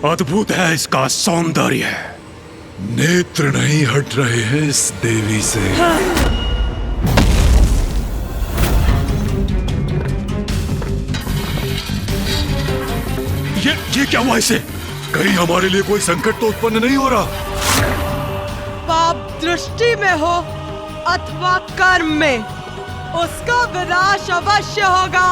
अद्भुत है इसका सौंदर्य। नेत्र नहीं हट रहे हैं इस देवी से। ये क्या हुआ इसे? कहीं हमारे लिए कोई संकट तो उत्पन्न नहीं हो रहा? पाप दृष्टि में हो अथवा कर्म में, उसका विनाश अवश्य होगा।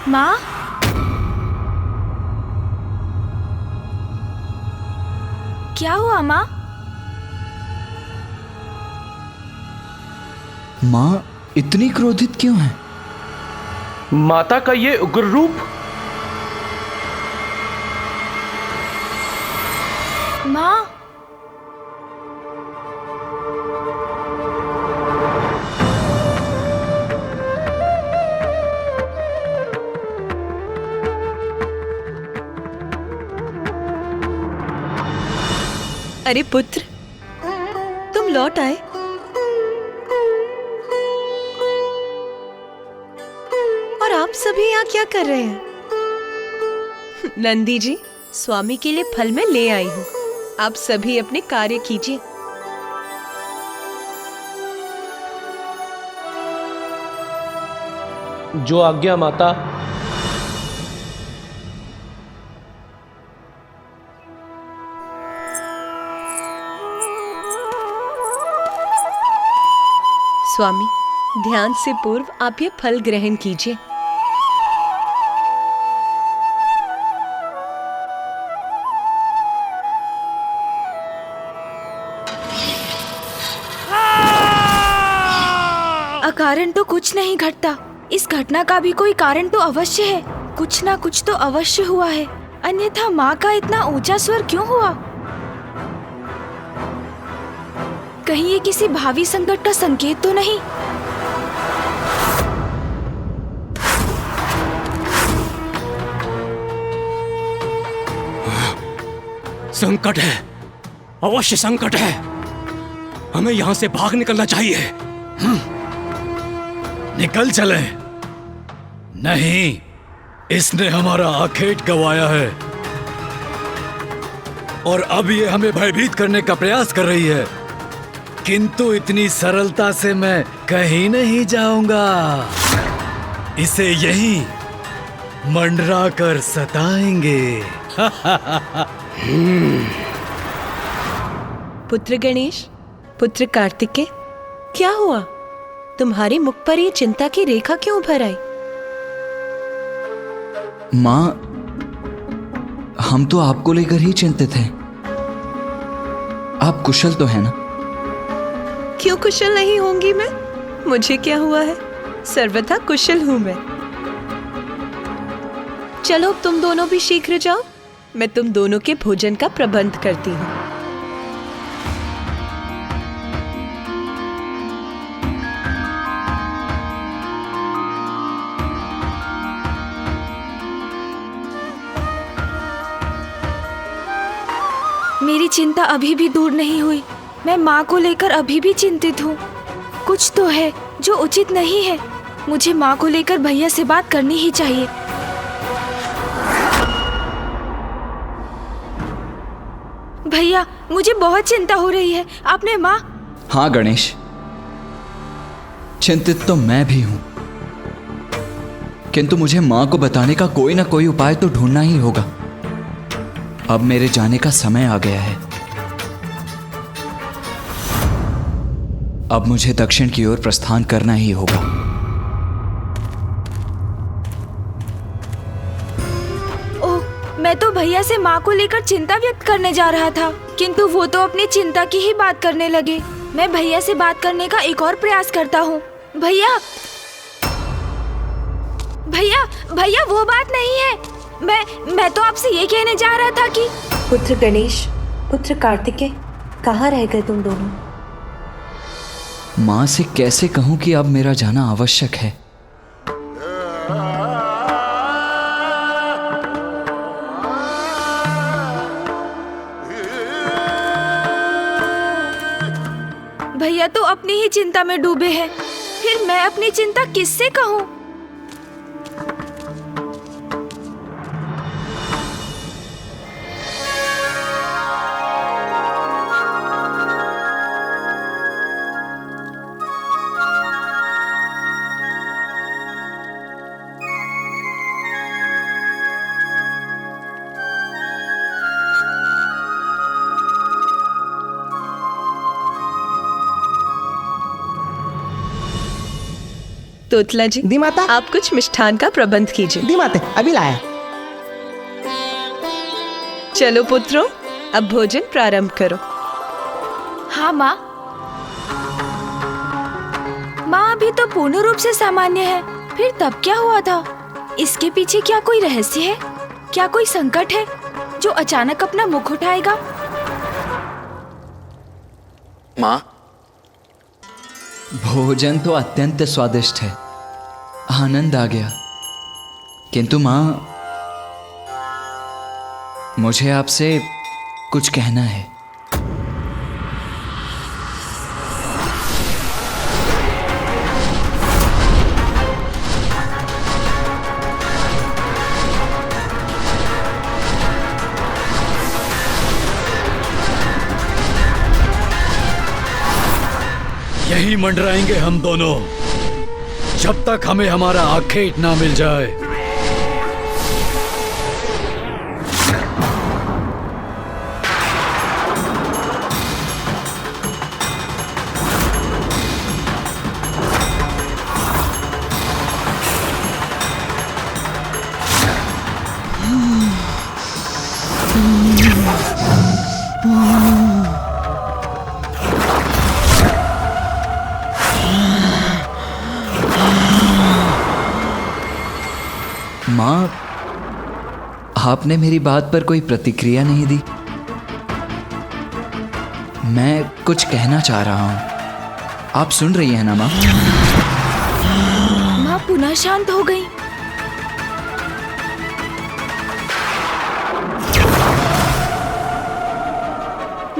माँ, क्या हुआ माँ? माँ इतनी क्रोधित क्यों है? माता का ये उग्र रूप। माँ, अरे पुत्र, तुम लौट आए। और आप सभी यहाँ क्या कर रहे हैं? नंदी जी, स्वामी के लिए फल मैं ले आई हूँ। आप सभी अपने कार्य कीजिए। जो आज्ञा माता। स्वामी, ध्यान से पूर्व आप ये फल ग्रहण कीजिए। अकारण तो कुछ नहीं घटता। इस घटना का भी कोई कारण तो अवश्य है। कुछ ना कुछ तो अवश्य हुआ है, अन्यथा माँ का इतना ऊंचा स्वर क्यों हुआ? कहीं ये किसी भावी संकट का संकेत तो नहीं? संकट है, अवश्य संकट है। हमें यहाँ से भाग निकलना चाहिए। निकल चले। नहीं, इसने हमारा आखेट गंवाया है और अब ये हमें भयभीत करने का प्रयास कर रही है, किंतु इतनी सरलता से मैं कहीं नहीं जाऊंगा। इसे यहीं मंडरा कर सताएंगे। पुत्र गणेश, पुत्र कार्तिकेय, क्या हुआ? तुम्हारे मुख पर ये चिंता की रेखा क्यों उभर आई? माँ, हम तो आपको लेकर ही चिंतित हैं। आप कुशल तो है ना? क्यों कुशल नहीं होंगी मैं? मुझे क्या हुआ है? सर्वथा कुशल हूं मैं। चलो अब तुम दोनों भी शीघ्र जाओ, मैं तुम दोनों के भोजन का प्रबंध करती हूँ। मेरी चिंता अभी भी दूर नहीं हुई। मैं माँ को लेकर अभी भी चिंतित हूँ। कुछ तो है जो उचित नहीं है। मुझे माँ को लेकर भैया से बात करनी ही चाहिए। भैया, मुझे बहुत चिंता हो रही है। आपने माँ? हाँ गणेश, चिंतित तो मैं भी हूं, किंतु मुझे माँ को बताने का कोई ना कोई उपाय तो ढूंढना ही होगा। अब मेरे जाने का समय आ गया है। अब मुझे दक्षिण की ओर प्रस्थान करना ही होगा। ओह, मैं तो भैया से माँ को लेकर चिंता व्यक्त करने जा रहा था, किंतु वो तो अपनी चिंता की ही बात करने लगे। मैं भैया से बात करने का एक और प्रयास करता हूँ। भैया, भैया, भैया, वो बात नहीं है। मैं तो आपसे ये कहने जा रहा था कि पुत्र गणेश, पुत्र कार्तिकेय, कहाँ रह गए तुम दोनों? माँ से कैसे कहूं कि अब मेरा जाना आवश्यक है। भैया तो अपनी ही चिंता में डूबे हैं, फिर मैं अपनी चिंता किससे कहूँ? तोतला जी, दी माता। आप कुछ मिष्ठान का प्रबंध कीजिए। दी माते, अभी लाया। चलो पुत्रों, अब भोजन प्रारंभ करो। हाँ माँ। माँ अभी तो पूर्ण रूप से सामान्य है, फिर तब क्या हुआ था? इसके पीछे क्या कोई रहस्य है? क्या कोई संकट है जो अचानक अपना मुख उठाएगा? माँ, भोजन तो अत्यंत स्वादिष्ट है, आनंद आ गया। किंतु माँ, मुझे आपसे कुछ कहना है। यही मंडराएंगे हम दोनों जब तक हमें हमारा आखेट ना मिल जाए। माँ, आपने मेरी बात पर कोई प्रतिक्रिया नहीं दी। मैं कुछ कहना चाह रहा हूँ, आप सुन रही हैं ना माँ? माँ पुनः शांत हो गई।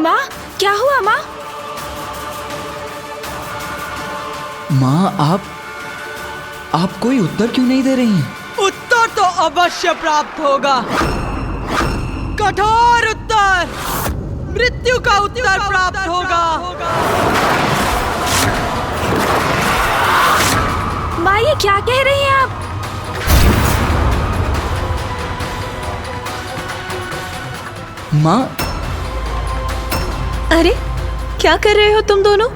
माँ, क्या हुआ माँ? माँ, आप कोई उत्तर क्यों नहीं दे रही हैं? उत्तर तो अवश्य प्राप्त होगा। कठोर उत्तर, मृत्यु का उत्तर प्राप्त होगा। माँ ये क्या कह रही हैं आप? माँ, अरे क्या कर रहे हो तुम दोनों?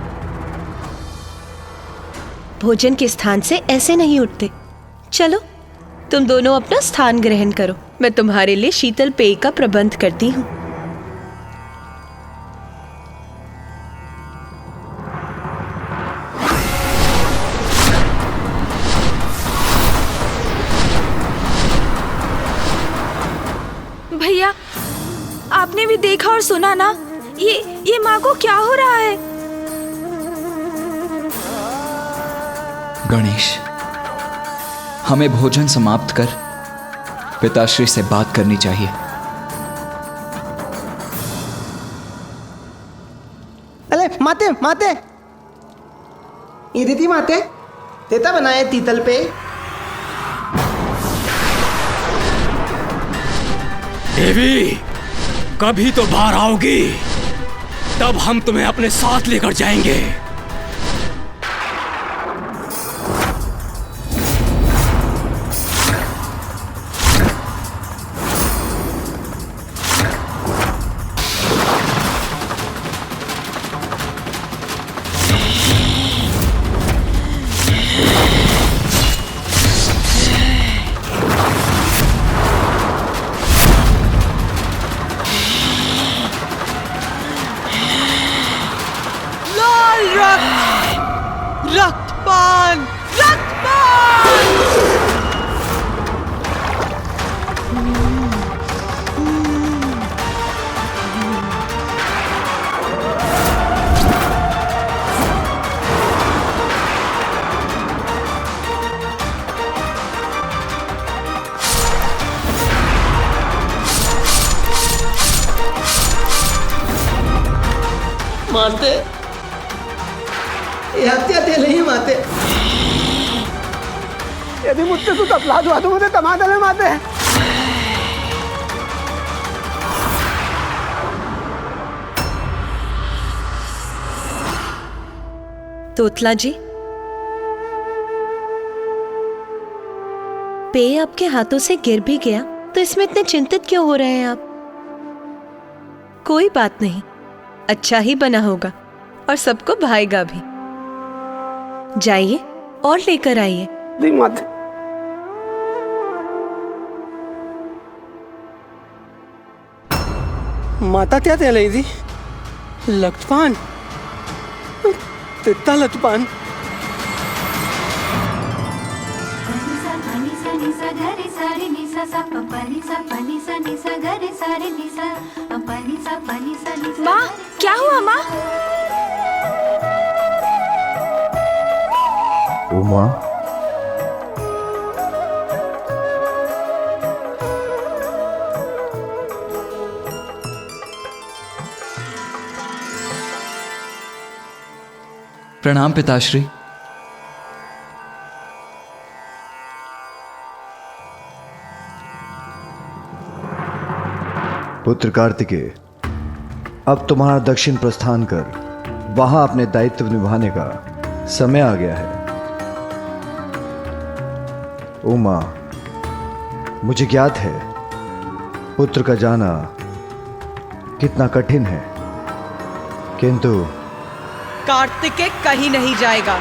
भोजन के स्थान से ऐसे नहीं उठते। चलो तुम दोनों अपना स्थान ग्रहण करो, मैं तुम्हारे लिए शीतल पेय का प्रबंध करती हूँ। भैया, आपने भी देखा और सुना ना, ये माँ को क्या हो रहा है? गणेश, हमें भोजन समाप्त कर पिताश्री से बात करनी चाहिए। अरे माते माते, ये दीदी माते, देता बनाए तीतल पे। देवी, कभी तो बाहर आओगी, तब हम तुम्हें अपने साथ लेकर जाएंगे। माते हत्या नाही माते यदि मुझसे तू तपला दुआ तो मुझे तमादले माते तोतला जी, पेय आपके हाथों से गिर भी गया तो इसमें इतने चिंतित क्यों हो रहे हैं आप? कोई बात नहीं, अच्छा ही बना होगा और सबको भाएगा भी। जाइए और लेकर आइए। दी माते माता क्या तेल दी लटपान तित्ता लटपान माँ, क्या हुआ माँ? उमा, प्रणाम पिताश्री। पुत्र कार्तिकेय, अब तुम्हारा दक्षिण प्रस्थान कर वहां अपने दायित्व निभाने का समय आ गया है। उमा, मुझे ज्ञात है पुत्र का जाना कितना कठिन है, किंतु कार्तिकेय कहीं नहीं जाएगा।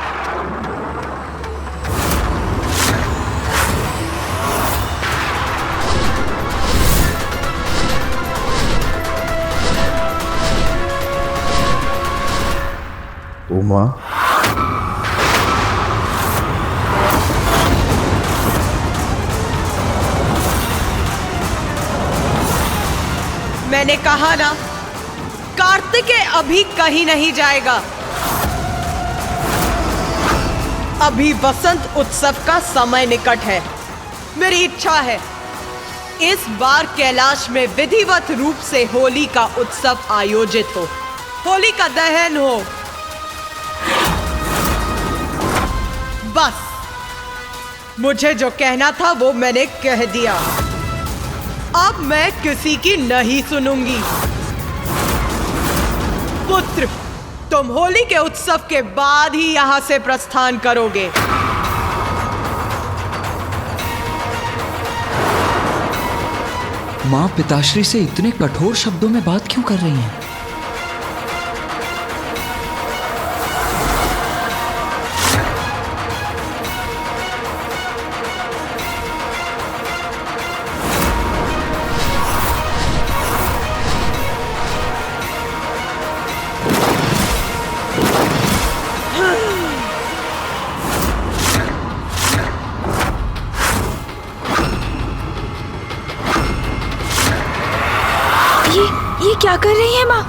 उमा, मैंने कहा ना, कार्तिकेय अभी कहीं नहीं जाएगा। अभी वसंत उत्सव का समय निकट है। मेरी इच्छा है इस बार कैलाश में विधिवत रूप से होली का उत्सव आयोजित हो, होली का दहन हो। बस, मुझे जो कहना था वो मैंने कह दिया। अब मैं किसी की नहीं सुनूंगी। पुत्र, तुम होली के उत्सव के बाद ही यहां से प्रस्थान करोगे। माँ पिताश्री से इतने कठोर शब्दों में बात क्यों कर रही हैं? ये क्या कर रही है माँ?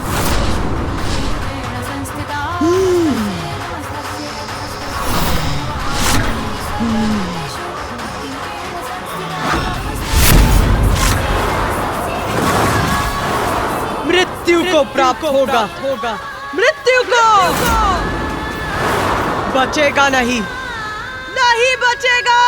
मृत्यु को प्राप्त होगा, मृत्यु को बचेगा नहीं, नहीं बचेगा।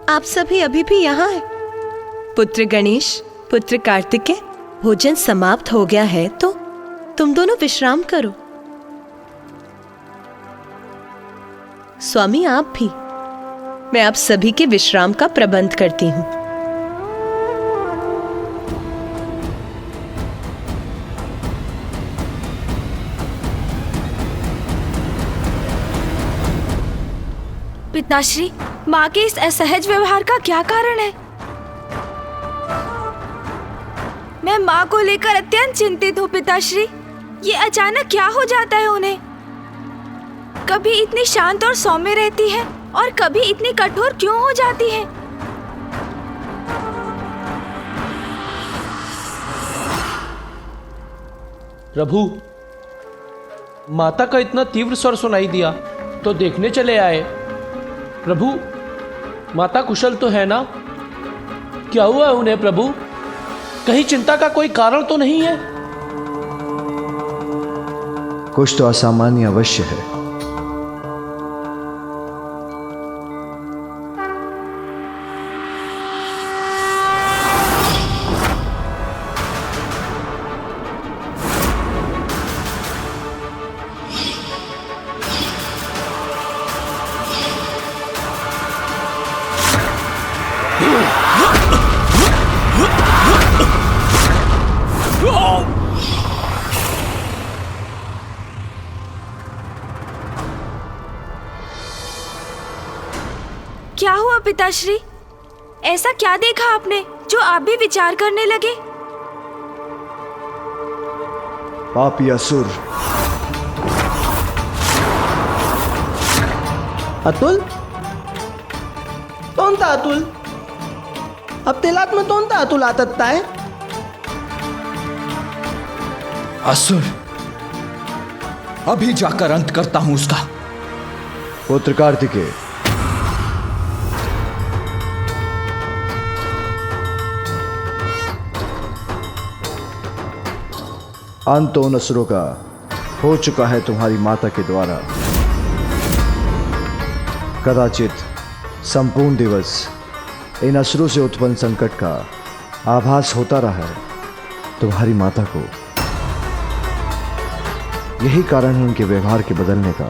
आप सभी अभी भी यहाँ हैं? पुत्र गणेश, पुत्र कार्तिकेय, भोजन समाप्त हो गया है तो तुम दोनों विश्राम करो। स्वामी आप भी, मैं आप सभी के विश्राम का प्रबंध करती हूँ। पिताश्री, माँ के इस असहज व्यवहार का क्या कारण है? मैं माँ को लेकर अत्यंत चिंतित हूँ पिताश्री। ये अचानक क्या हो जाता है उन्हें? कभी इतनी शांत और सौम्य रहती है और कभी इतनी कठोर क्यों हो जाती है? प्रभु, माता का इतना तीव्र स्वर सुनाई दिया तो देखने चले आए। प्रभु, माता कुशल तो है ना? क्या हुआ है उन्हें प्रभु? कहीं चिंता का कोई कारण तो नहीं है? कुछ तो असामान्य अवश्य है। क्या हुआ पिताश्री? ऐसा क्या देखा आपने जो आप भी विचार करने लगे? पापी असुर, अतुल, कोणता अतुल? अब तेलात में कोणता अतुल आतत्ता है? असुर, अभी जाकर अंत करता हूं उसका। पुत्र कार्तिकेय, अंत उन असुरों का हो चुका है तुम्हारी माता के द्वारा। कदाचित संपूर्ण दिवस इन असुरों से उत्पन्न संकट का आभास होता रहा है तुम्हारी माता को। यही कारण है उनके व्यवहार के बदलने का।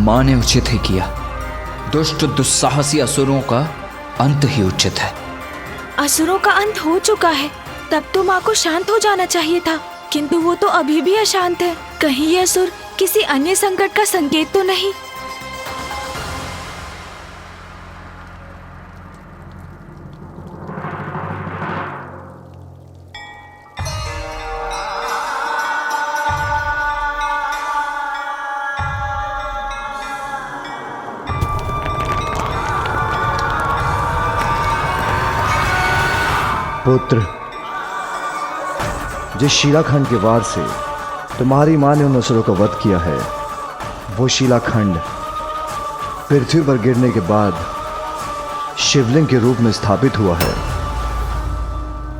मां ने उचित ही किया। दुष्ट दुस्साहसी असुरों का अंत ही उचित है। असुरों का अंत हो चुका है, तब तो माँ को शांत हो जाना चाहिए था, किंतु वो तो अभी भी अशांत है। कहीं ये असुर किसी अन्य संकट का संकेत तो नहीं? पुत्र, जिस शिलाखंड के वार से तुम्हारी मां ने उन असुरों का वध किया है, वो शिलाखंड पृथ्वी पर गिरने के बाद शिवलिंग के रूप में स्थापित हुआ है।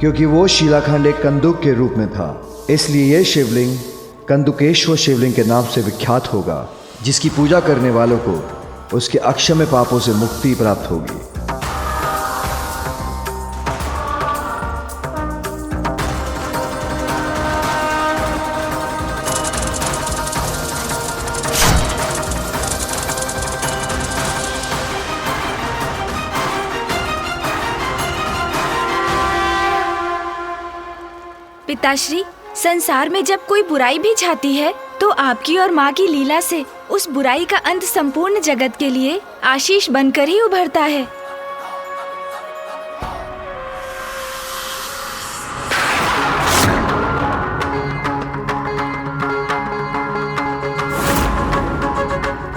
क्योंकि वो शिलाखंड एक कंदुक के रूप में था, इसलिए यह शिवलिंग कंदुकेश्वर शिवलिंग के नाम से विख्यात होगा, जिसकी पूजा करने वालों को उसके अक्षम्य पापों से मुक्ति प्राप्त होगी। पिताश्री, संसार में जब कोई बुराई भी छाती है तो आपकी और माँ की लीला से उस बुराई का अंत संपूर्ण जगत के लिए आशीष बनकर ही उभरता है।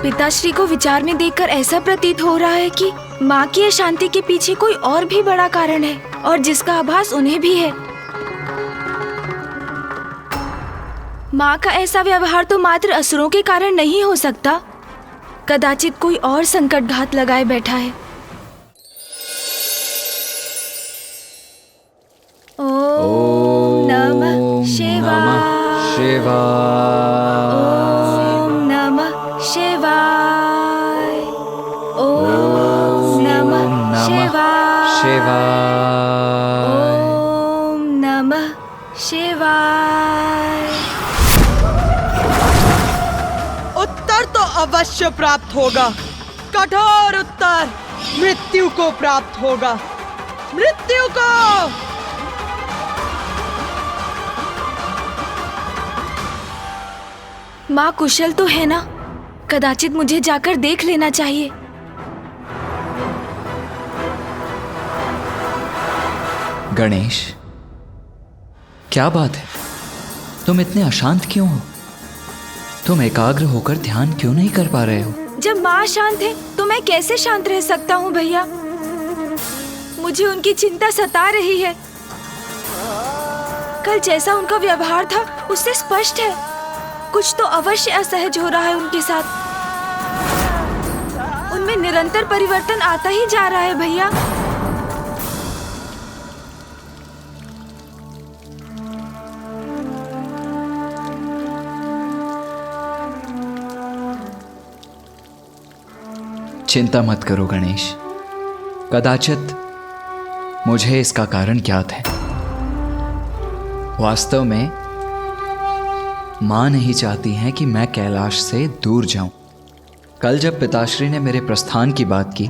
पिताश्री को विचार में देखकर ऐसा प्रतीत हो रहा है कि माँ की अशांति के पीछे कोई और भी बड़ा कारण है, और जिसका आभास उन्हें भी है। माँ का ऐसा व्यवहार तो मात्र असुरों के कारण नहीं हो सकता। कदाचित कोई और संकट घात लगाए बैठा है। ओम नमः शिवाय। शिवाय। ओम नमः शिवाय। शिवाय। ओम नमः शिवाय। उत्तर तो अवश्य प्राप्त होगा, कठोर उत्तर मृत्यु को प्राप्त होगा, मृत्यु को। माँ कुशल तो है ना? कदाचित मुझे जाकर देख लेना चाहिए। गणेश, क्या बात है? तुम इतने अशांत क्यों हो? तुम एकाग्र होकर ध्यान क्यों नहीं कर पा रहे हो? जब माँ शांत है तो मैं कैसे शांत रह सकता हूँ भैया? मुझे उनकी चिंता सता रही है। कल जैसा उनका व्यवहार था उससे स्पष्ट है कुछ तो अवश्य असहज हो रहा है उनके साथ। उनमें निरंतर परिवर्तन आता ही जा रहा है भैया। चिंता मत करो गणेश, कदाचित मुझे इसका कारण ज्ञात है। वास्तव में माँ नहीं चाहती हैं कि मैं कैलाश से दूर जाऊं। कल जब पिताश्री ने मेरे प्रस्थान की बात की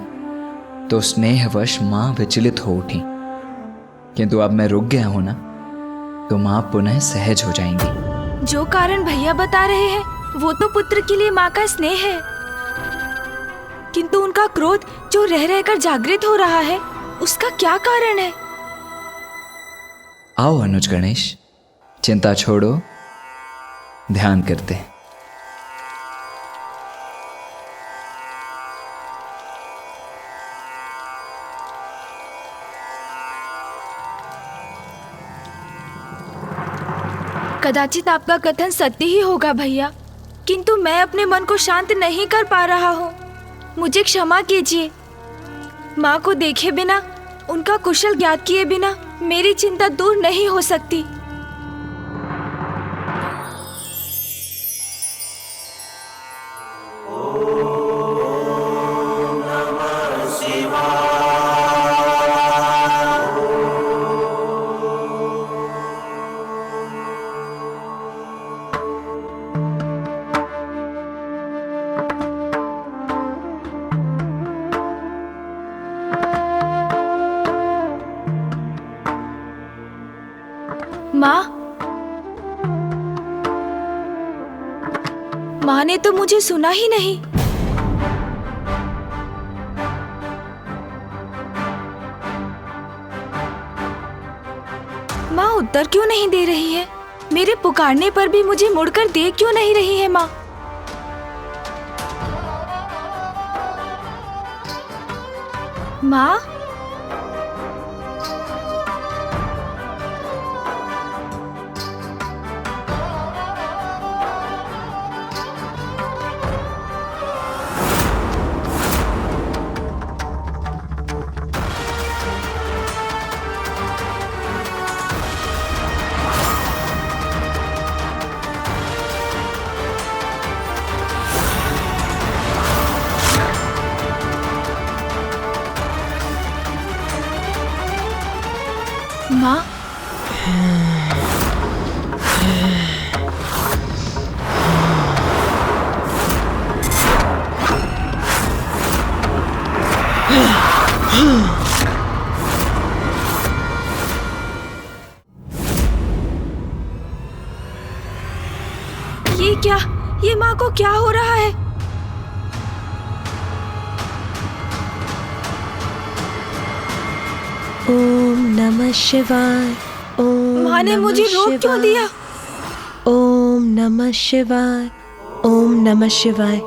तो स्नेहवश माँ विचलित हो उठी, किंतु अब मैं रुक गया हूं ना, तो माँ पुनः सहज हो जाएंगी। जो कारण भैया बता रहे हैं वो तो पुत्र के लिए माँ का स्नेह है, किंतु उनका क्रोध जो रह रहकर जागृत हो रहा है उसका क्या कारण है? आओ अनुज गणेश, चिंता छोड़ो, ध्यान करते हैं। कदाचित आपका कथन सत्य ही होगा भैया, किंतु मैं अपने मन को शांत नहीं कर पा रहा हूँ। मुझे क्षमा कीजिए। माँ को देखे बिना, उनका कुशल ज्ञात किए बिना मेरी चिंता दूर नहीं हो सकती। माँ ने तो मुझे सुना ही नहीं। माँ उत्तर क्यों नहीं दे रही है? मेरे पुकारने पर भी मुझे मुड़कर देख क्यों नहीं रही है माँ? माँ, माँ, ये क्या? ये माँ को क्या हो रहा है? ओम नमः शिवाय। ओम माँ ने नमः मुझे रोक क्यों शिवाय। दिया? ओम नमः शिवाय। ओम नमः शिवाय।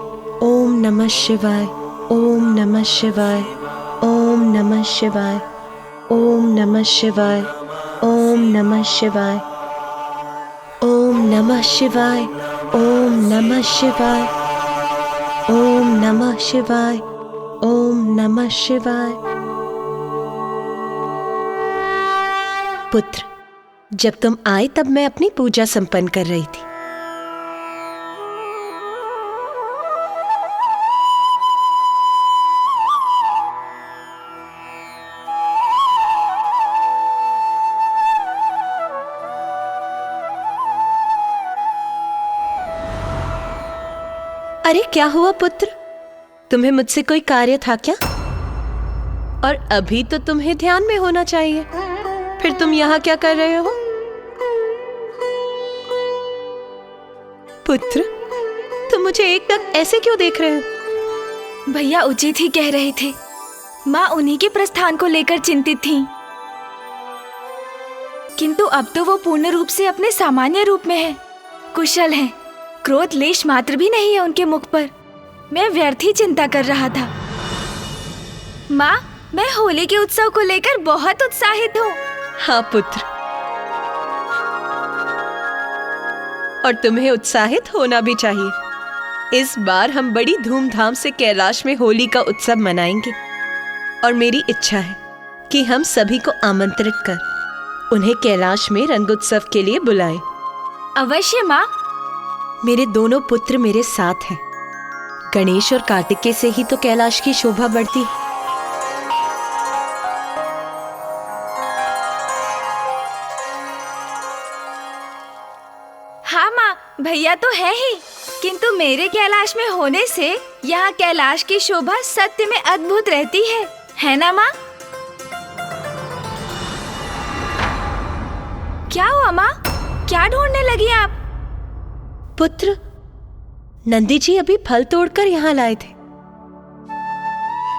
ओम नमः शिवाय। ओम नमः शिवाय। ओम नमः शिवाय। ओम नमः शिवाय। ओम नमः शिवाय। ओम नमः शिवाय। ओम नमः शिवाय। ओम नमः शिवाय। ओम नमः शिवाय। पुत्र, जब तुम आए तब मैं अपनी पूजा संपन्न कर रही थी। अरे क्या हुआ पुत्र, तुम्हें मुझसे कोई कार्य था क्या? और अभी तो तुम्हें ध्यान में होना चाहिए, फिर तुम यहाँ क्या कर रहे हो? पुत्र, तुम मुझे एकदम ऐसे क्यों देख रहे हो? भैया उचित ही कह रहे थे। माँ उन्हीं के प्रस्थान को लेकर चिंतित थीं। किंतु अब तो वो पूर्ण रूप से अपने सामान्य रूप में है, कुशल है। क्रोध लेश मात्र भी नहीं है उनके मुख पर। मैं व्यर्थ ही चिंता कर रहा था। माँ, मैं होली के उत्सव को लेकर बहुत उत्साहित हूँ। हाँ पुत्र, और तुम्हें उत्साहित होना भी चाहिए। इस बार हम बड़ी धूमधाम से कैलाश में होली का उत्सव मनाएंगे और मेरी इच्छा है कि हम सभी को आमंत्रित कर उन्हें कैलाश में रंगोत्सव के लिए बुलाएं। अवश्य माँ। मेरे दोनों पुत्र मेरे साथ हैं। गणेश और कार्तिकेय से ही तो कैलाश की शोभा बढ़ती है। हाँ माँ, भैया तो है ही, किंतु मेरे कैलाश में होने से यहाँ कैलाश की शोभा सत्य में अद्भुत रहती है ना माँ? क्या हुआ माँ, क्या ढूंढने लगी आप? पुत्र, नंदी जी अभी फल तोड़कर यहाँ लाए थे।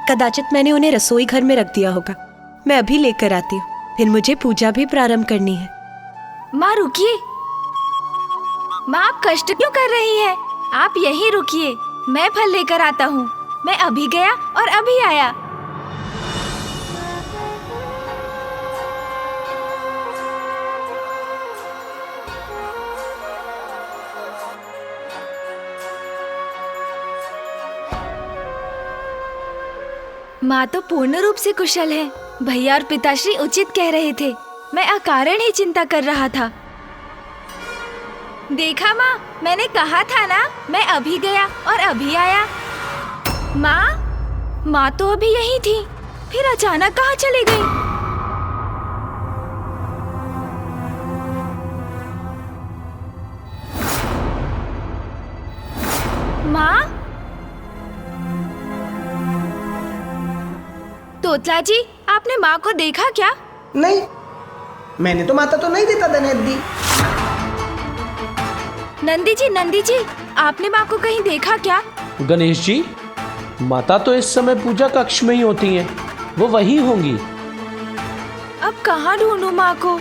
कदाचित मैंने उन्हें रसोई घर में रख दिया होगा। मैं अभी लेकर आती हूँ, फिर मुझे पूजा भी प्रारंभ करनी है। माँ रुकिए, माँ आप कष्ट क्यों कर रही हैं? आप यहीं रुकिए, मैं फल लेकर आता हूँ। मैं अभी गया और अभी आया। माँ तो पूर्ण रूप से कुशल है। भैया और पिताश्री उचित कह रहे थे। मैं अकारण ही चिंता कर रहा था। देखा माँ, मैंने कहा था ना, मैं अभी गया और अभी आया। माँ तो अभी यही थी, फिर अचानक कहाँ चली गई? माँ, तोतला जी, आपने माँ को देखा क्या? नहीं, मैंने तो माता तो नहीं देता दनेत दी। नंदी जी, आपने माँ को कहीं देखा क्या? गणेश जी, माता तो इस समय पूजा कक्ष में ही होती हैं। वो वही होंगी। अब कहाँ ढूंढूं माँ को?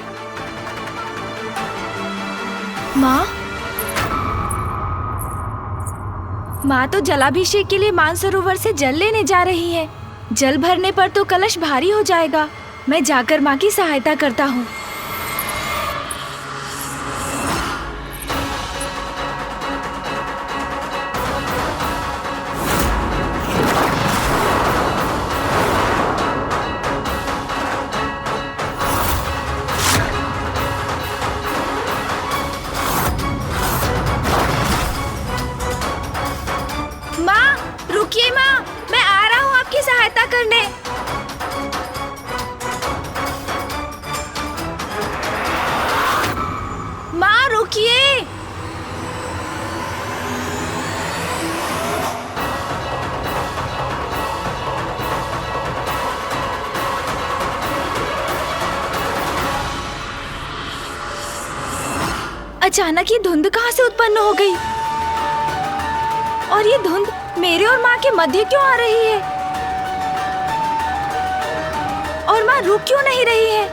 माँ तो जलाभिषेक के लिए मानसरोवर से जल लेने जा रही है। जल भरने पर तो कलश भारी हो जाएगा। मैं जाकर माँ की सहायता करता हूँ। माँ रुकिए, माँ मैं आ रहा हूँ आपकी सहायता करने। माँ रुकिए। अचानक ये धुंध कहाँ से उत्पन्न हो गई? और ये धुंध मेरे और माँ के मध्य क्यों आ रही है? और माँ रुक क्यों नहीं रही है?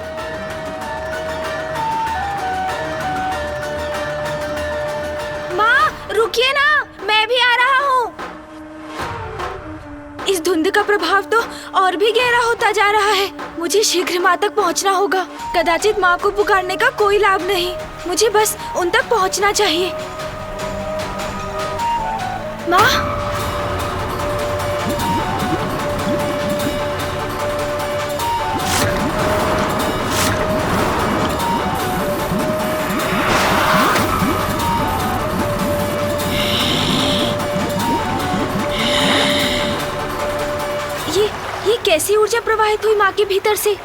माँ रुकिए ना, मैं भी आ रहा हूँ। इस धुंध का प्रभाव तो और भी गहरा होता जा रहा है। मुझे शीघ्र माँ तक पहुँचना होगा। कदाचित माँ को पुकारने का कोई लाभ नहीं। मुझे बस उन तक पहुँचना चाहिए। माँ, ये कैसी ऊर्जा प्रवाहित हुई माँ के भीतर से?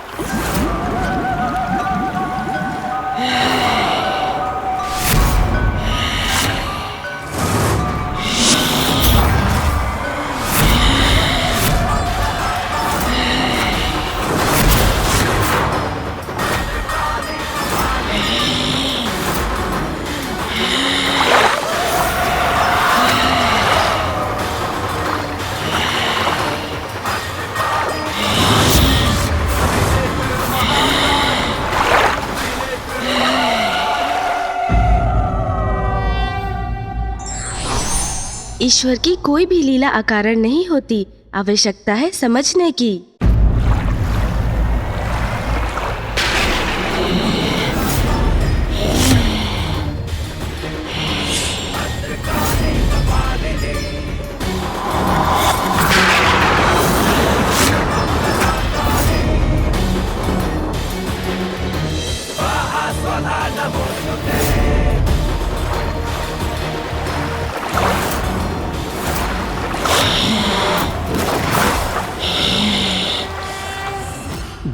ईश्वर की कोई भी लीला अकारण नहीं होती, आवश्यकता है समझने की।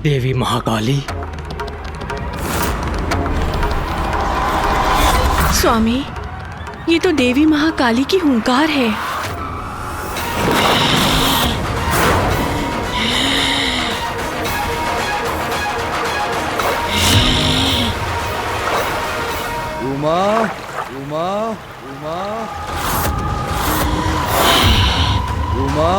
देवी महाकाली, स्वामी, ये तो देवी महाकाली की हुंकार है। उमा उमा उमा उमा।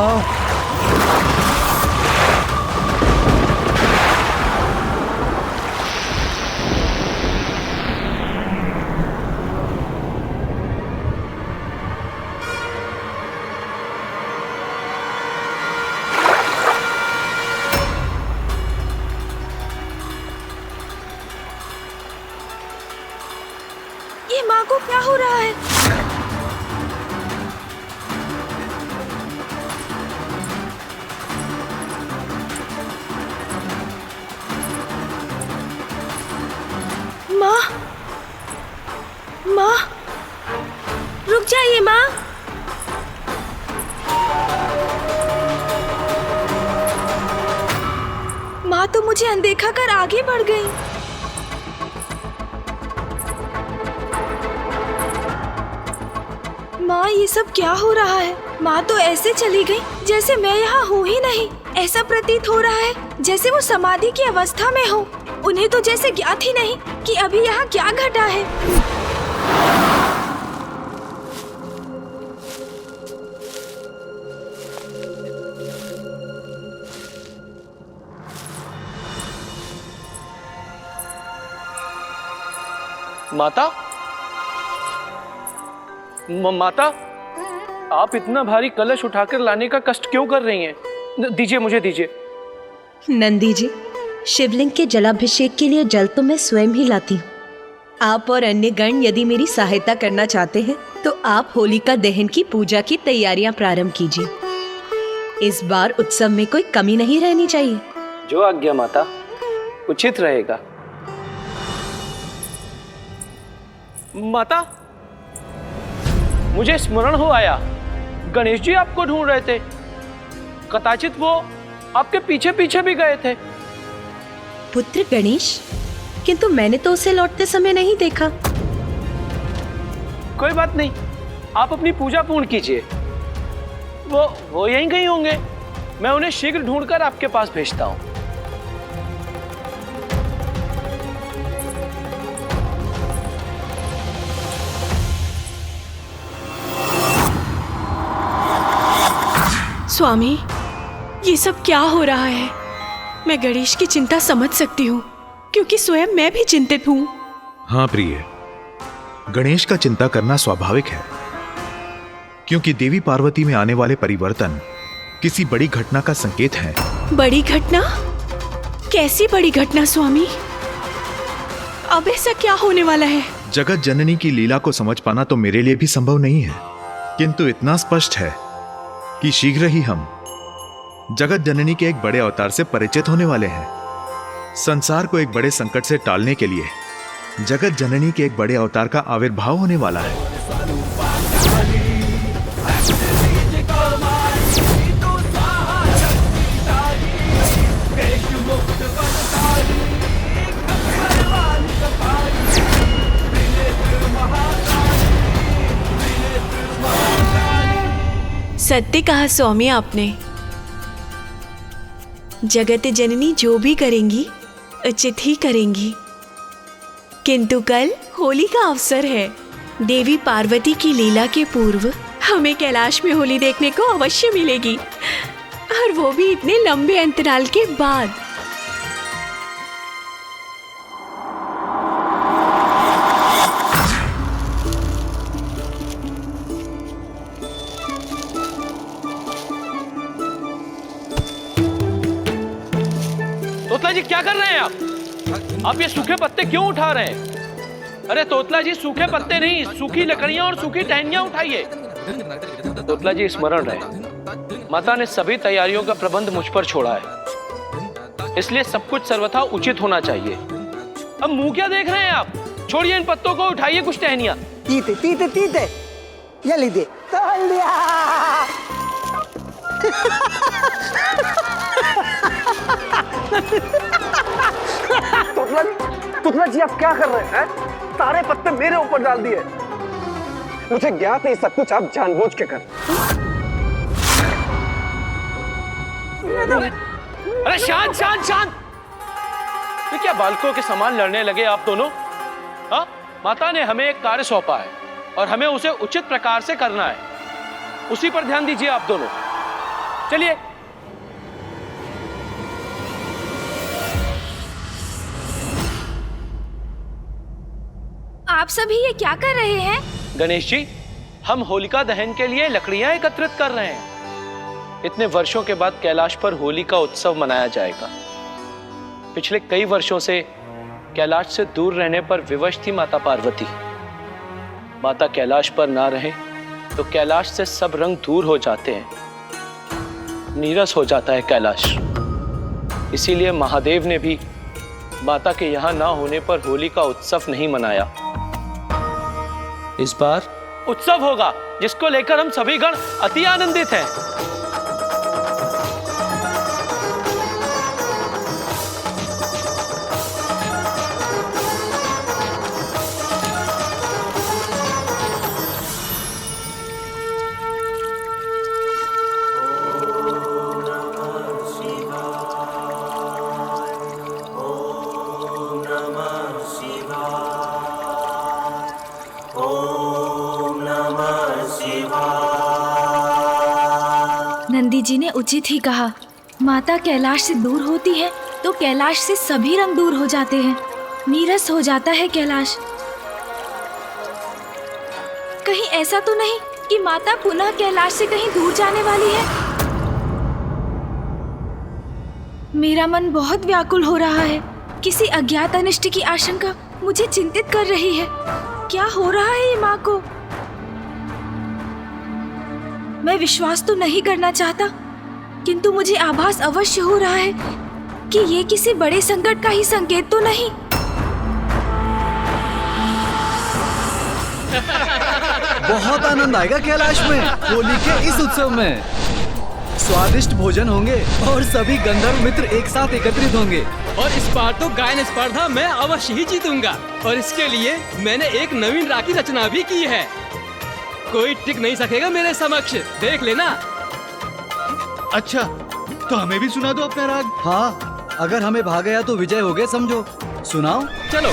ये माँ को क्या हो रहा है? माँ, माँ, रुक जाइए माँ। माँ तो मुझे अनदेखा कर आगे बढ़ गई। माँ, ये सब क्या हो रहा है? माँ तो ऐसे चली गई जैसे मैं यहाँ हूँ ही नहीं। ऐसा प्रतीत हो रहा है जैसे वो समाधि की अवस्था में हो। उन्हें तो जैसे ज्ञात ही नहीं कि अभी यहाँ क्या घटा है। माता, माता, आप इतना भारी कलश उठाकर लाने का कष्ट क्यों कर रही हैं? दीजिए, मुझे दीजिए। नंदी जी, शिवलिंग के जलाभिषेक के लिए जल तो मैं स्वयं ही लाती हूँ। आप और अन्य गण यदि मेरी सहायता करना चाहते हैं तो आप होलिका दहन की पूजा की तैयारियां प्रारंभ कीजिए। इस बार उत्सव में कोई कमी नहीं रहनी चाहिए। जो आज्ञा माता, उचित रहेगा। माता, मुझे स्मरण हो आया, गणेश जी आपको ढूंढ रहे थे। कदाचित वो आपके पीछे पीछे भी गए थे। पुत्र गणेश? किंतु मैंने तो उसे लौटते समय नहीं देखा। कोई बात नहीं, आप अपनी पूजा पूर्ण कीजिए। वो यहीं कहीं होंगे। मैं उन्हें शीघ्र ढूंढकर आपके पास भेजता हूं। स्वामी, ये सब क्या हो रहा है? मैं गणेश की चिंता समझ सकती हूँ, क्योंकि स्वयं मैं भी चिंतित हूँ। हाँ प्रिय, गणेश का चिंता करना स्वाभाविक है, क्योंकि देवी पार्वती में आने वाले परिवर्तन किसी बड़ी घटना का संकेत है। बड़ी घटना? कैसी बड़ी घटना स्वामी? अब ऐसा क्या होने वाला है? जगत जननी की लीला को समझ पाना तो मेरे लिए भी संभव नहीं है, किंतु इतना स्पष्ट है कि शीघ्र ही हम जगत जननी के एक बड़े अवतार से परिचित होने वाले हैं। संसार को एक बड़े संकट से टालने के लिए जगत जननी के एक बड़े अवतार का आविर्भाव होने वाला है। सत्य कहा स्वामी आपने। जगत जननी जो भी करेंगी उचित ही करेंगी, किंतु कल होली का अवसर है। देवी पार्वती की लीला के पूर्व हमें कैलाश में होली देखने को अवश्य मिलेगी, और वो भी इतने लंबे अंतराल के बाद। जी क्या कर रहे हैं आप ये सूखे पत्ते क्यों उठा रहे हैं? अरे तोतला जी, सूखे पत्ते नहीं, सूखी लकड़ियां और सूखी टहनियां उठाइए। तोतला जी स्मरण रहे, माता ने सभी तैयारियों का प्रबंध मुझ पर छोड़ा है, इसलिए सब कुछ सर्वथा उचित होना चाहिए। अब मुंह क्या देख रहे हैं आप? छोड़िए इन पत्तों को, उठाइए कुछ टहनियां। तीते तीते तीते ये लीजिए, तोड़ लिया। तुतला जी आप क्या कर रहे हैं? सारे पत्ते मेरे ऊपर डाल दिए। मुझे ज्ञात नहीं, सब कुछ आप जानबूझ के कर। अरे शांत शांत शांत! ये क्या बालकों के समान लड़ने लगे आप दोनों? हाँ, माता ने हमें एक कार्य सौंपा है और हमें उसे उचित प्रकार से करना है, उसी पर ध्यान दीजिए आप दोनों। चलिए। आप सभी ये क्या कर रहे हैं? गणेश जी, हम होलिका दहन के लिए लकड़ियां एकत्रित कर रहे हैं। इतने वर्षों के बाद कैलाश पर होली का उत्सव मनाया जाएगा। पिछले कई वर्षों से कैलाश से दूर रहने पर विवश थी माता पार्वती। माता कैलाश पर ना रहे तो कैलाश से सब रंग दूर हो जाते हैं, नीरस हो जाता है कैलाश। इसीलिए महादेव ने भी माता के यहां ना होने पर होली का उत्सव नहीं मनाया। इस बार उत्सव होगा जिसको लेकर हम सभी गण अति आनंदित हैं। नंदी जी ने उचित ही कहा, माता कैलाश से दूर होती है तो कैलाश से सभी रंग दूर हो जाते हैं, नीरस हो जाता है कैलाश। कहीं ऐसा तो नहीं कि माता पुनः कैलाश से कहीं दूर जाने वाली है? मेरा मन बहुत व्याकुल हो रहा है। किसी अज्ञात अनिष्ट की आशंका मुझे चिंतित कर रही है। क्या हो रहा है ये माँ को? मैं विश्वास तो नहीं करना चाहता, किंतु मुझे आभास अवश्य हो रहा है कि ये किसी बड़े संकट का ही संकेत तो नहीं। बहुत आनंद आएगा कैलाश में होली के इस उत्सव में। स्वादिष्ट भोजन होंगे और सभी गंधर्व मित्र एक साथ एकत्रित होंगे। और इस बार तो गायन स्पर्धा मैं अवश्य ही जीतूंगा, और इसके लिए मैंने एक नवीन राग की रचना भी की है। कोई टिक नहीं सकेगा मेरे समक्ष, देख लेना। अच्छा, तो हमें भी सुना दो अपना राग। हाँ, अगर हमें भाग गया तो विजय हो गए समझो। सुनाओ। चलो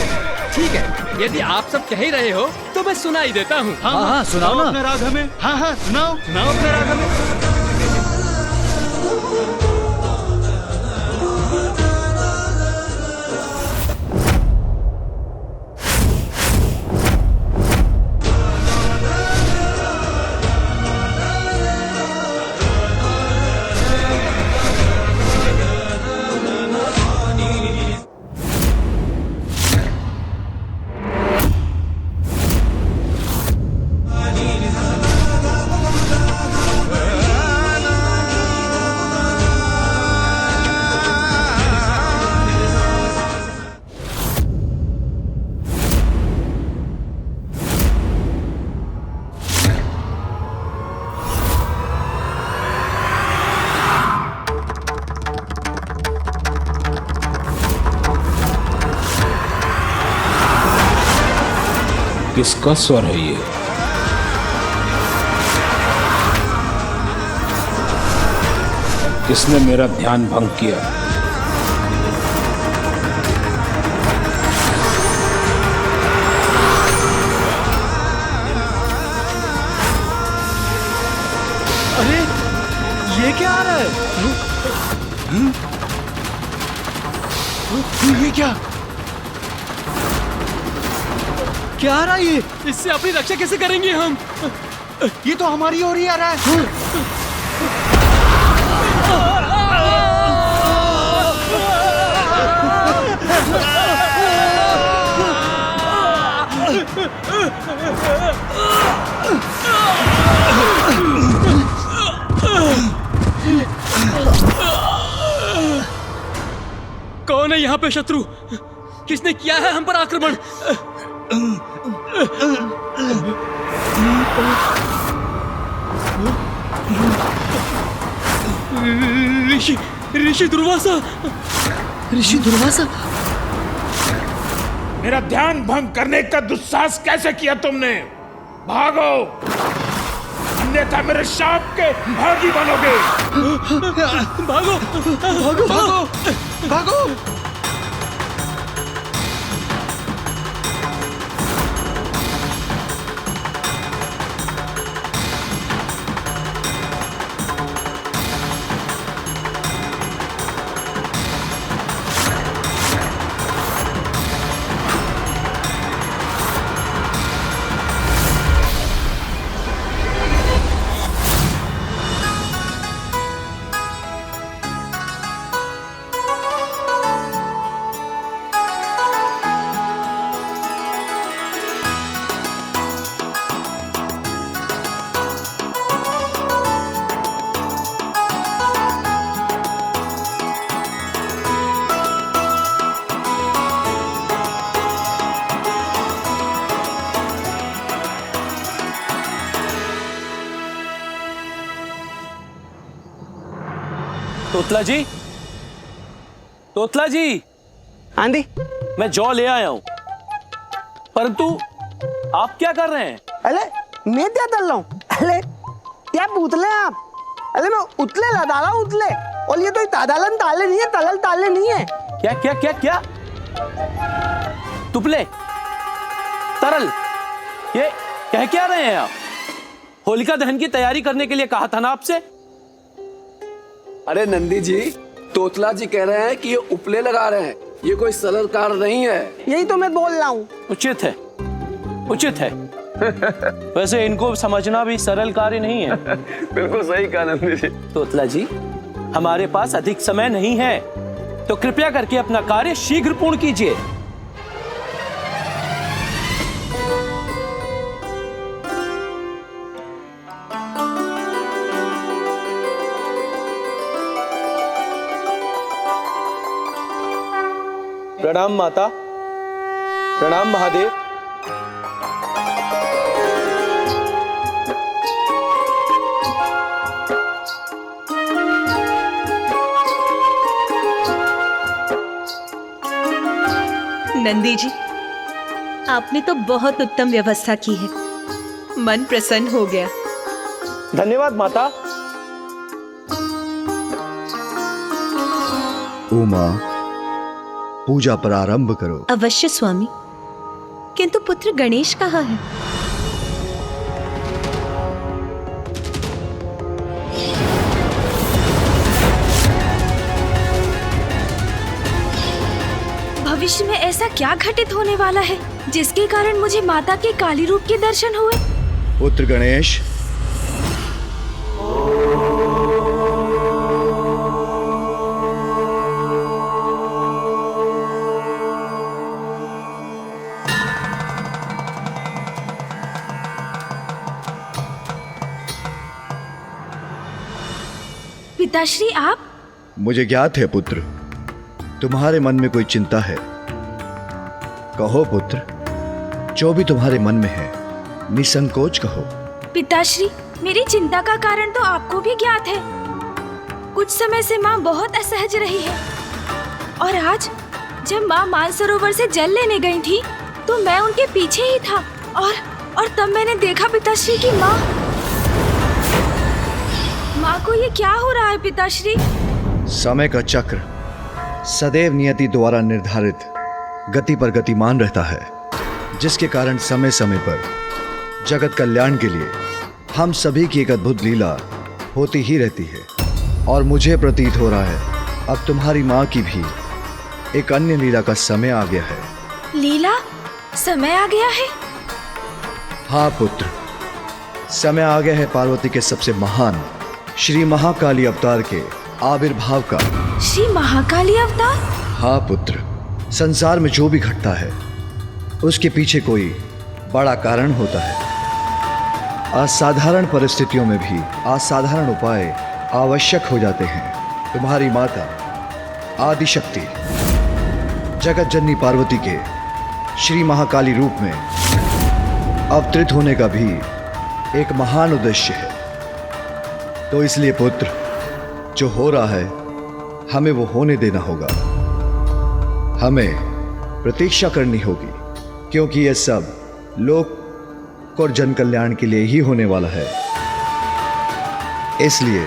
ठीक है, यदि आप सब कह ही रहे हो तो मैं सुना ही देता हूँ। हाँ, सुनाओ ना अपना राग हमें। हाँ, सुनाओ अपना राग हमें। किसका स्वर है ये? किसने मेरा ध्यान भंग किया? अरे ये क्या आ रहा है? ये क्या क्या आ रहा है ये? इससे अपनी रक्षा कैसे करेंगे हम? ये तो हमारी ओर ही आ रहा है। कौन है यहाँ पे शत्रु? किसने किया है हम पर आक्रमण? ऋषि ऋषि दुर्वासा। ऋषि दुर्वासा, मेरा ध्यान भंग करने का दुस्साहस कैसे किया तुमने? भागो, अन्यथा मेरे शाप के भागी बनोगे। भागो भागो भागो भागो। तोतला जी, तोतला जी। आंधी, मैं जौ ले आया हूं, परंतु आप क्या कर रहे हैं? अरे मैं क्या कर रहा हूँ? अरे क्या पूतले आप? अरे मैं उतले लदाला उतले, और ये तो तादालन ताले नहीं है, तलल ताले नहीं है। क्या क्या क्या क्या? तुपले, तरल, ये कह क्या रहे हैं आप? होलिका दहन की तैयारी करने के लिए कहा था ना आपसे? अरे नंदी जी, तोतला जी कह रहे हैं कि ये उपले लगा रहे हैं, ये कोई सरल कार्य नहीं है। यही तो मैं बोल रहा हूँ। उचित है, उचित है। वैसे इनको समझना भी सरल कार्य नहीं है। बिल्कुल सही कहा नंदी जी। तोतला जी, हमारे पास अधिक समय नहीं है, तो कृपया करके अपना कार्य शीघ्र पूर्ण कीजिए। प्रणाम माता, प्रणाम महादेव। नंदी जी, आपने तो बहुत उत्तम व्यवस्था की है, मन प्रसन्न हो गया। धन्यवाद माता। उमा, पूजा प्रारंभ करो। अवश्य स्वामी, किंतु पुत्र गणेश कहाँ है? भविष्य में ऐसा क्या घटित होने वाला है जिसके कारण मुझे माता के काली रूप के दर्शन हुए? पुत्र गणेश, पिताश्री आप? मुझे ज्ञात है पुत्र, तुम्हारे मन में कोई चिंता है। कहो पुत्र, जो भी तुम्हारे मन में है निसंकोच कहो। पिताश्री, मेरी चिंता का कारण तो आपको भी ज्ञात है। कुछ समय से माँ बहुत असहज रही है, और आज जब माँ मानसरोवर से जल लेने गई थी तो मैं उनके पीछे ही था, और तब मैंने देखा पिताश्री की माँ को ये क्या हो रहा है पिताश्री? समय का चक्र सदैव नियति द्वारा निर्धारित गति पर गतिमान रहता है, जिसके कारण समय समय पर जगत कल्याण के लिए हम सभी की एक अद्भुत लीला होती ही रहती है। और मुझे प्रतीत हो रहा है अब तुम्हारी माँ की भी एक अन्य लीला का समय आ गया है। लीला? समय आ गया है? हाँ पुत्र, समय आ गया है पार्वती के सबसे महान श्री महाकाली अवतार के आविर्भाव का। श्री महाकाली अवतार? हाँ पुत्र, संसार में जो भी घटता है उसके पीछे कोई बड़ा कारण होता है। असाधारण परिस्थितियों में भी असाधारण उपाय आवश्यक हो जाते हैं। तुम्हारी माता आदिशक्ति जगत जननी पार्वती के श्री महाकाली रूप में अवतरित होने का भी एक महान उद्देश्य है। तो इसलिए पुत्र, जो हो रहा है हमें वो होने देना होगा। हमें प्रतीक्षा करनी होगी, क्योंकि यह सब लोक और जन कल्याण के लिए ही होने वाला है। इसलिए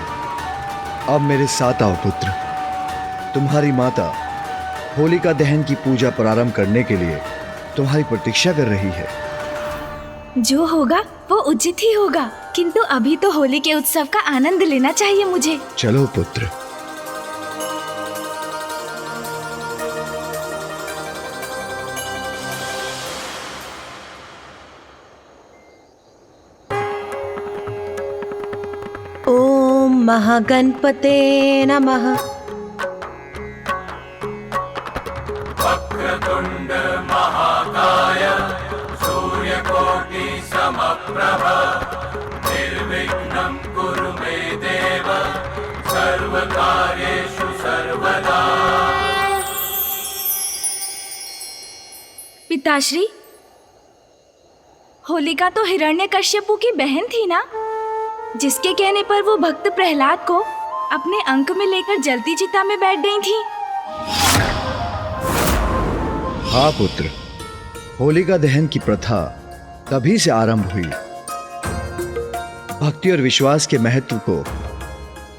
अब मेरे साथ आओ पुत्र। तुम्हारी माता होलिका दहन की पूजा प्रारंभ करने के लिए तुम्हारी प्रतीक्षा कर रही है। जो होगा वो उचित ही होगा, किंतु अभी तो होली के उत्सव का आनंद लेना चाहिए मुझे। चलो पुत्र। ओम महागणपते नमः। वक्रतुंड महाकाय सूर्यकोटि समप्रभ निर्विघ्नं कुरु मे देव सर्वकार्येषु सर्वदा। पिताश्री, होलिका तो हिरण्यकश्यपु की बहन थी ना, जिसके कहने पर वो भक्त प्रहलाद को अपने अंक में लेकर जलती चिता में बैठ गई थी। हाँ पुत्र, होलिका दहन की प्रथा तभी से आरंभ हुई। भक्ति और विश्वास के महत्व को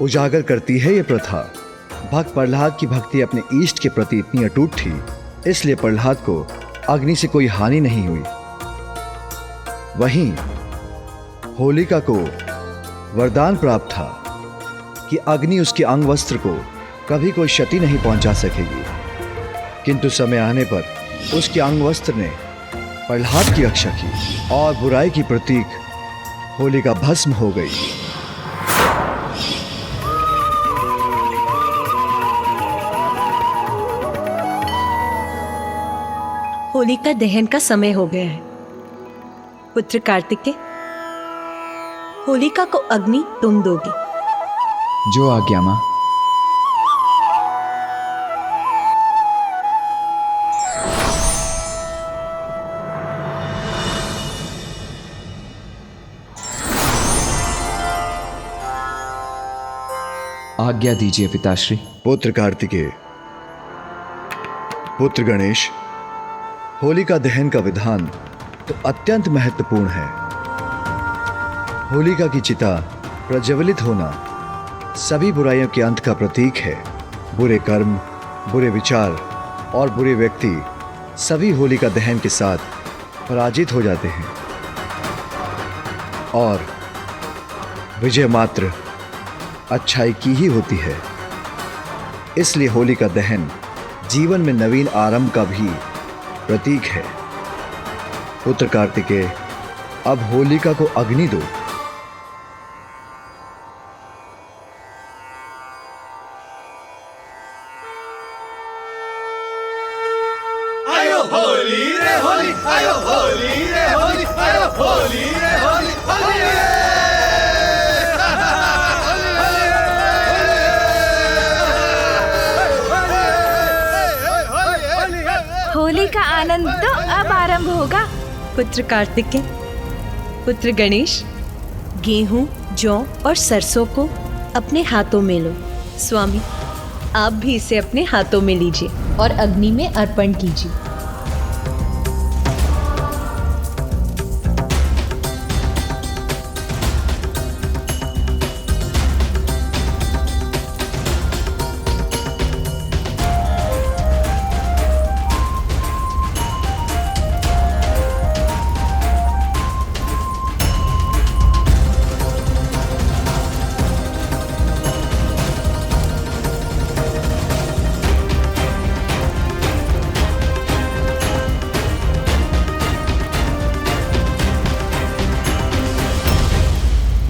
उजागर करती है ये प्रथा। भक्त प्रहलाद की भक्ति अपने इष्ट के प्रति इतनी अटूट थी, इसलिए प्रहलाद को अग्नि से कोई हानि नहीं हुई। वहीं होलिका को वरदान प्राप्त था कि अग्नि उसके अंग वस्त्र को कभी कोई क्षति नहीं पहुंचा सकेगी, किंतु समय आने पर उसके अंग वस्त्र ने प्रहलाद की रक्षा की और बुराई की प्रतीक होलिका भस्म हो गई। होलिका दहन का समय हो गया है। पुत्र कार्तिकेय, होलिका को अग्नि तुम दोगे। जो आज्ञा मां। आज्ञा दीजिए पिताश्री। पुत्र कार्तिकेय, पुत्र गणेश, होलिका दहन का विधान तो अत्यंत महत्वपूर्ण है। होलिका की चिता प्रज्वलित होना सभी बुराइयों के अंत का प्रतीक है। बुरे कर्म, बुरे विचार और बुरे व्यक्ति सभी होलिका दहन के साथ पराजित हो जाते हैं और विजय मात्र अच्छाई की ही होती है। इसलिए होलिका दहन जीवन में नवीन आरंभ का भी प्रतीक है। पुत्र कार्तिकेय, अब होलिका को अग्नि दो। आयो होली रे होली, आयो होली रे होली, आयो होली रे होली, होली होली का आनंद तो अब आरंभ होगा। पुत्र कार्तिकेय, पुत्र गणेश, गेहूं, जौ और सरसों को अपने हाथों में लो। स्वामी, आप भी इसे अपने हाथों में लीजिए और अग्नि में अर्पण कीजिए।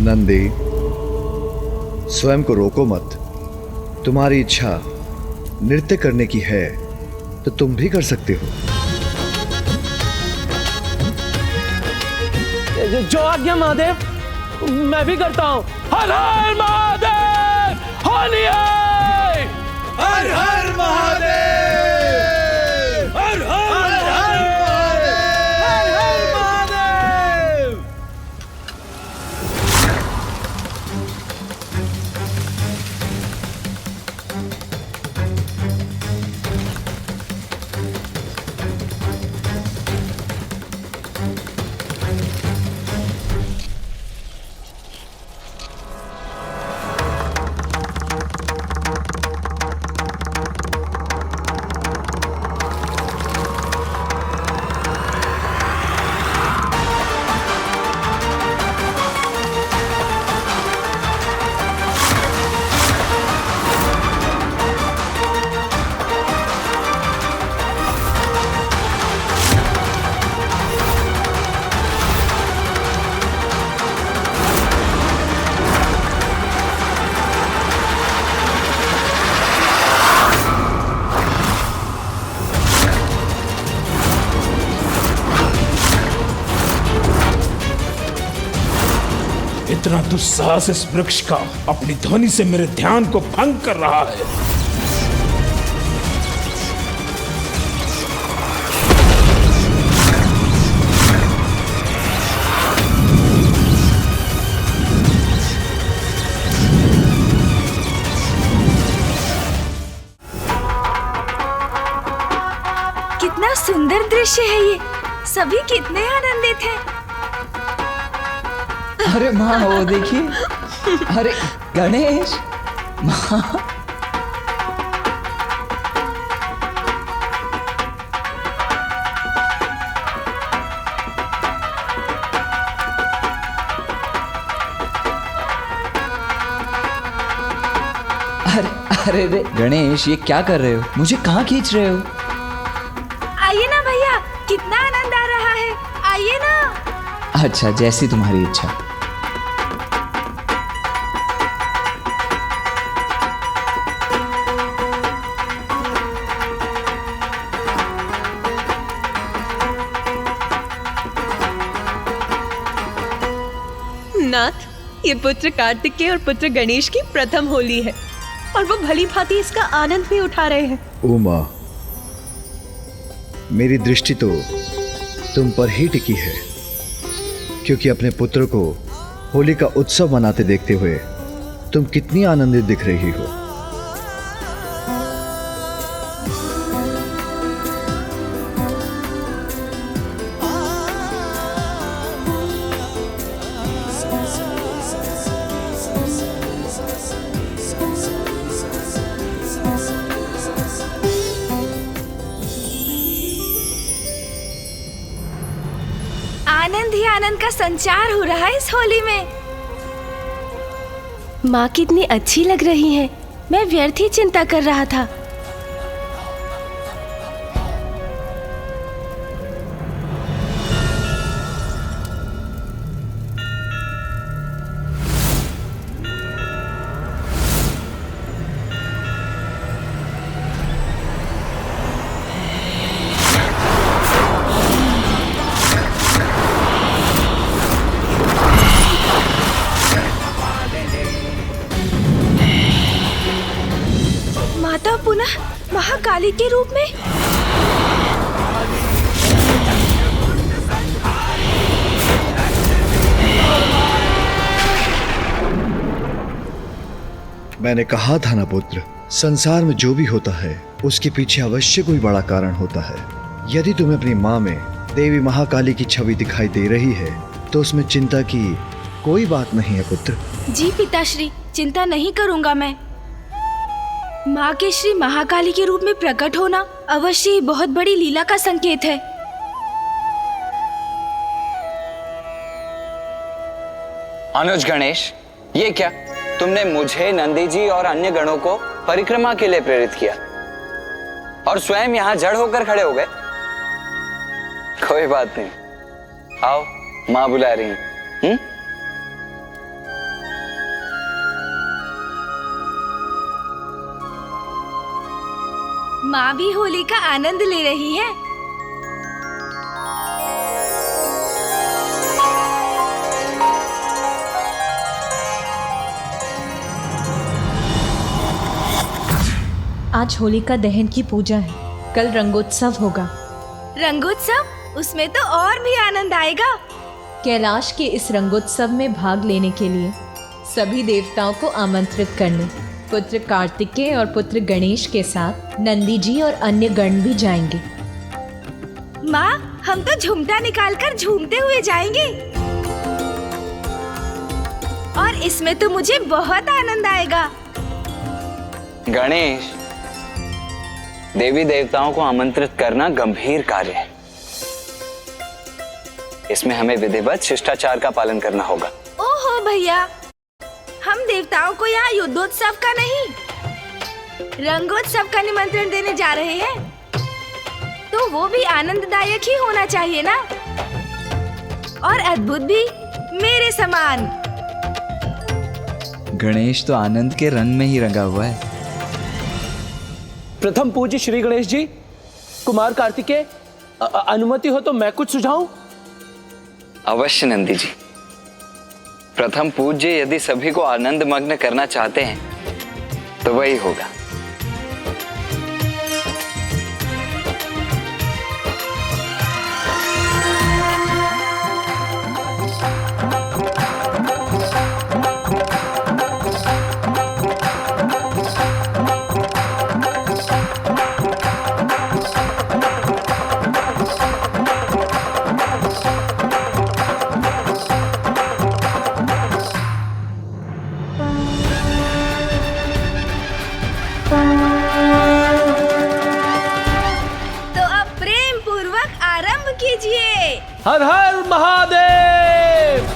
नंदी, स्वयं को रोको मत। तुम्हारी इच्छा नृत्य करने की है तो तुम भी कर सकते हो। जो आज्ञा महादेव, मैं भी करता हूँ। हर हर महादेव, होली है। हर हर महादेव। कितना दुस्साहस इस वृक्ष का अपनी ध्वनि से मेरे ध्यान को भंग कर रहा है। कितना सुंदर दृश्य है ये। सभी कितने आनंदित हैं। अरे माँ वो देखिए, अरे गणेश माँ। अरे अरे गणेश, ये क्या कर रहे हो? मुझे कहाँ खींच रहे हो? आइए ना भैया, कितना आनंद आ रहा है। आइए ना। अच्छा, जैसी तुम्हारी इच्छा। नाथ, ये पुत्र कार्तिकेय और पुत्र गणेश की प्रथम होली है और वो भली भांति इसका आनंद भी उठा रहे हैं। ओ माँ, मेरी दृष्टि तो तुम पर ही टिकी है, क्योंकि अपने पुत्र को होली का उत्सव मनाते देखते हुए तुम कितनी आनंदित दिख रही हो। आनंद ही आनंद का संचार हो रहा है इस होली में। माँ कितनी अच्छी लग रही है। मैं व्यर्थ ही चिंता कर रहा था। माता पुनः महाकाली के रूप में। मैंने कहा था ना पुत्र, संसार में जो भी होता है उसके पीछे अवश्य कोई बड़ा कारण होता है। यदि तुम्हें अपनी माँ में देवी महाकाली की छवि दिखाई दे रही है तो उसमें चिंता की कोई बात नहीं है पुत्र। जी पिताश्री, चिंता नहीं करूंगा मैं। माँ के श्री महाकाली के रूप में प्रकट होना अवश्य ही बहुत बड़ी लीला का संकेत है। अनुज गणेश, ये क्या? तुमने मुझे, नंदी जी और अन्य गणों को परिक्रमा के लिए प्रेरित किया और स्वयं यहाँ जड़ होकर खड़े हो गए। कोई बात नहीं, आओ, माँ बुला रही हैं। माँ भी होली का आनंद ले रही है। आज होलिका दहन की पूजा है, कल रंगोत्सव होगा। रंगोत्सव? उसमें तो और भी आनंद आएगा। कैलाश के इस रंगोत्सव में भाग लेने के लिए सभी देवताओं को आमंत्रित करने पुत्र कार्तिकेय और पुत्र गणेश के साथ नंदी जी और अन्य गण भी जाएंगे। माँ, हम तो झुमटा निकालकर झूमते हुए जाएंगे और इसमें तो मुझे बहुत आनंद आएगा। गणेश, देवी देवताओं को आमंत्रित करना गंभीर कार्य है। इसमें हमें विधिवत शिष्टाचार का पालन करना होगा। ओहो भैया, हम देवताओं को यहाँ युद्धोत्सव का नहीं, रंगोत्सव का निमंत्रण देने जा रहे हैं, तो वो भी आनंददायक ही होना चाहिए ना, और अद्भुत भी मेरे समान। गणेश तो आनंद के रंग में ही रंगा हुआ है। प्रथम पूज्य श्री गणेश जी, कुमार कार्तिकेय, अनुमति हो तो मैं कुछ सुझाऊं? अवश्य नंदी जी, प्रथम पूज्य यदि सभी को आनंद मग्न करना चाहते हैं तो वही होगा। हर हर महादेव।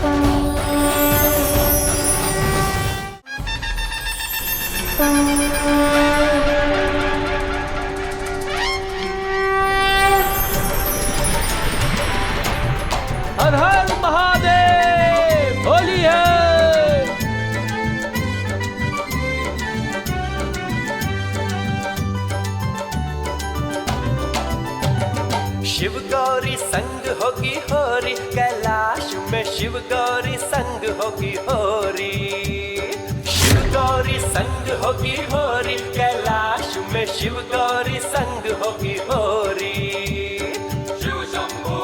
हर हर महादेव। होली है। शिव गौरी संग होगी होरी, कैलाश में शिव गौरी संग होगी होरी। शिव गौरी संग होगी होरी, कैलाश में शिव गौरी संग होगी होरी। शिव शंभू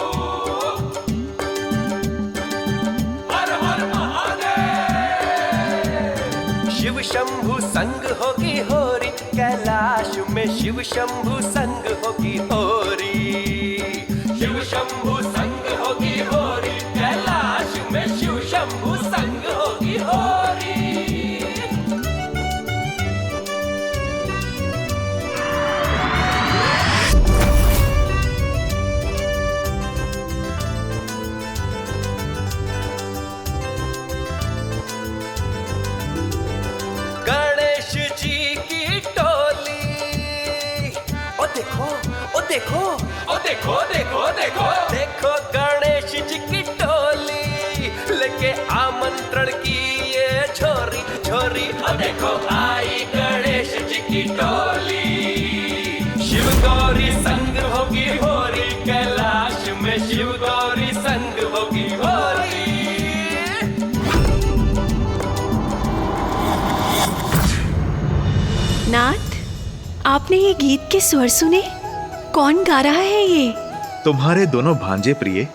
हर हर महादेव। शिव शंभू संग होगी होरी, कैलाश में शिव शंभू संग होगी होरी। शिव शंभू संग होगी होरी, कैलाश में शिव शंभू संग होगी होरी। गणेश जी की टोली, ओ देखो ओ देखो ओ देखो देखो देखो देखो गणेश जी की टोली लेके आमंत्रण की ये छोरी छोरी। ओ देखो आई गणेश जी की टोली। शिव गौरी संग होगी होरी, कैलाश में शिव गौरी संग होगी होरी। नाथ, आपने ये गीत के स्वर सुने? कौन गा रहा है ये? तुम्हारे दोनों भांजे प्रिय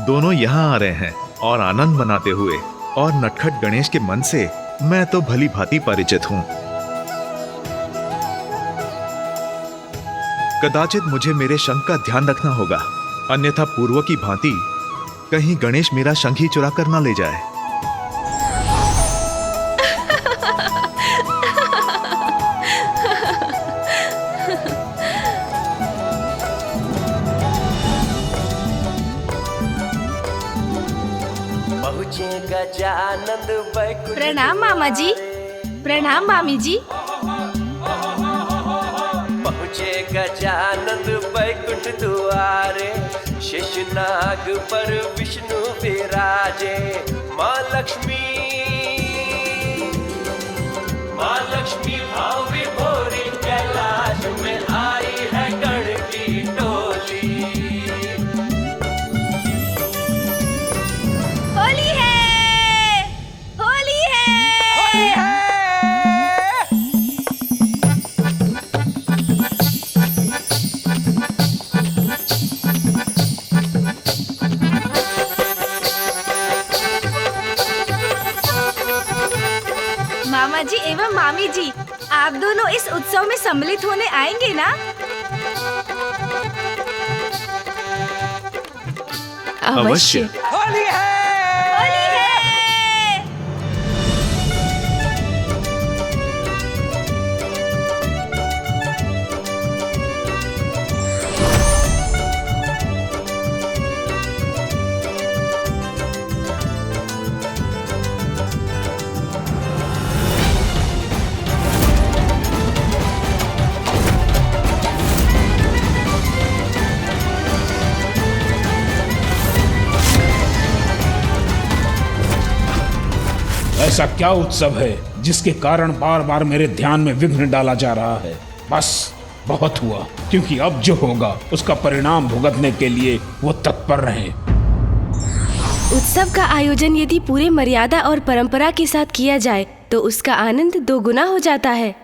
दोनों यहाँ आ रहे हैं और आनंद मनाते हुए, और नटखट गणेश के मन से मैं तो भली भांति परिचित हूँ। कदाचित मुझे मेरे शंख का ध्यान रखना होगा, अन्यथा पूर्व की भांति कहीं गणेश मेरा शंख ही चुरा कर ना ले जाए। गजानंद बैकुंठ। प्रणाम मामा जी। प्रणाम मामी जी। पहुँचे गजानंद बैकुंठ द्वारे, शेषनाग पर विष्णु विराजे। माँ लक्ष्मी भाव विभोरी, कैलाश में आई है गण की टोली। होली है। मामा जी एवं मामी जी, आप दोनों इस उत्सव में सम्मिलित होने आएंगे ना? अवश्य। होली है। होली है। ऐसा क्या उत्सव है जिसके कारण बार बार मेरे ध्यान में विघ्न डाला जा रहा है? बस बहुत हुआ, क्योंकि अब जो होगा उसका परिणाम भुगतने के लिए वो तत्पर रहें। उत्सव का आयोजन यदि पूरे मर्यादा और परंपरा के साथ किया जाए तो उसका आनंद दोगुना हो जाता है।